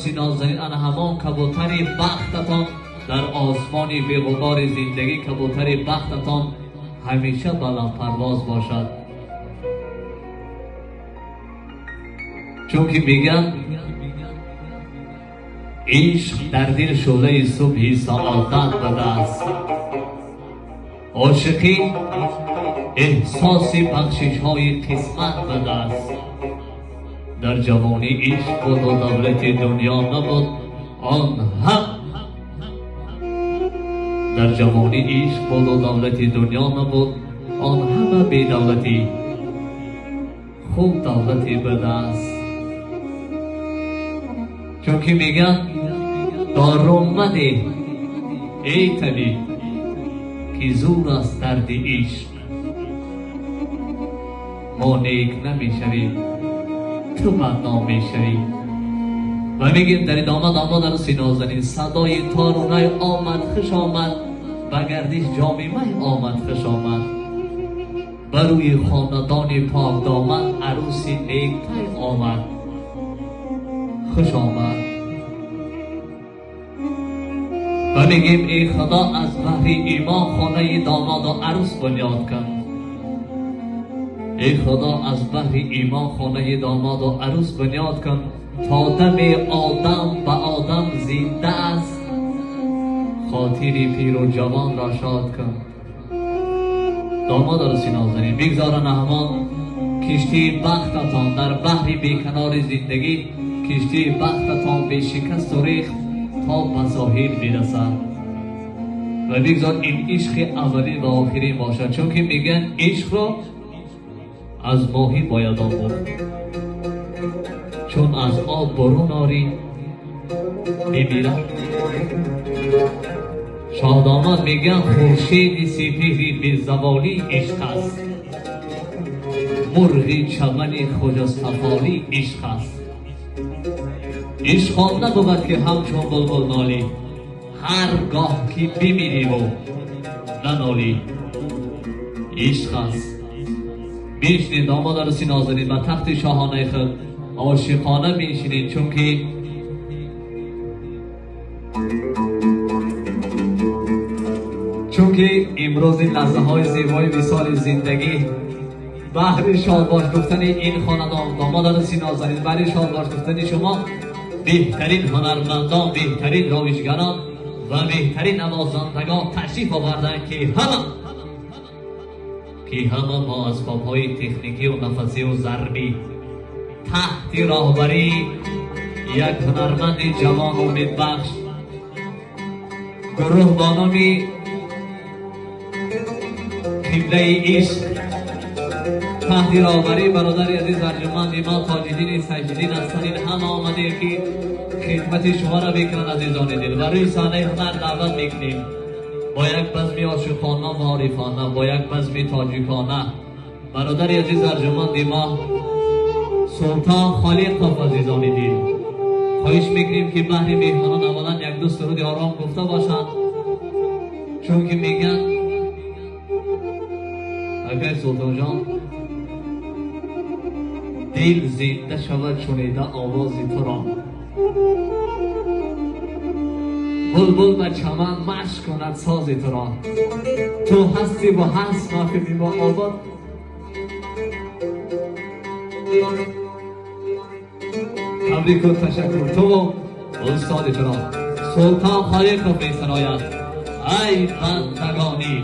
عروسی نازنین، انا همان کبوتر بختتان در آسمانی بی غبار زندگی، کبوتر بختتان همیشه بلند پرواز باشد. چون که میگن عشق در دل شعله صبح سعادت بده است. عاشقی احساس بخشش های قسمت بده است. در جوانی عشق بود و دولت دنیا نبود آن هم. در جوانی عشق بود و دولت دنیا نبود آن همه بی دولتی. خوب دولتی بده است. چون که میگن دارم مده ای طبیب که زور است درد عشق. ما نیک نمیشویم تو بدنام میشوی. و میگیم در ادامه داماد عروسی نازنین، صدای تارونه آمد خوش آمد، بگردش جامعه آمد خوش آمد، بروی خاندان پاک دامن عروسی نیکتای آمد خوش آمد. و میگیم ای خدا از بحر ایمان خانه داماد و عروس بنیاد کن. ای خدا از بحر ایمان خانه داماد و عروس بنیاد کن، تا دم آدم به آدم زنده است، خاطری پیر و جوان را شاد کن. داماد عروسی نازنین بگذارن همان کشتی بختتان در بحر بیکنار زندگی، کشتی بختتان به شکست و ریخت تا به ساحل برسد. و بگذار این عشق اولی و آخری باشد. چون که میگن عشق را از ماهی باید آموخت، چون از آب برون آری میمیرد. شاداماد میگن خورشید سپهری به زوالی عشق است، مرغ چمن خجستفالی عشق است. عشق آن نبود که همچون بلبل نالی، هرگاه که بمیری و ننالی. عشق است. بشنید داماد عروسی نازنین و تخت شاهانه خود عاشقانه بنشینید. چون که امروز این لحظه های زیبای وصال زندگی، بهر شادباش گفتن این خاندان داماد عروسی نازنین، برای شادباش گفتن شما بهترین هنرمندان، بهترین راویشگران و بهترین نوازندگان تشریف آوردن که همه ما از خوابهای تکنیکی و نفسی و ضربی تحت راهبری یک هنرمند جوان و امیدبخش، گروه با نام قبله عشق، تحت راهبری برادر عزیز ارجمند ما تاج‌الدین سیدالدین هستند. این همه آمده که خدمت شما را بکنند عزیزان دل. و روی صحنه هنر دعوت میکنیم با یک بزم عاشقانه و عارفانه، با یک بزم تاجیکانه، برادر عزیز ارجمند ما سلطان خالق عزیزان دل. خواهش میکنیم که بهر مهمانان اولا یک دو سرود آرام گفته باشند. چون که میگن اگر سلطان جان دل زنده شود شنیده آواز تو را، بلبل به چمن مشق کند ساز تو را، تو هستی و هست ناکدی با آباد. تبریک و تشکر تو و استاد تو را. سلطان خالق و فیصل آید ای بندگانی.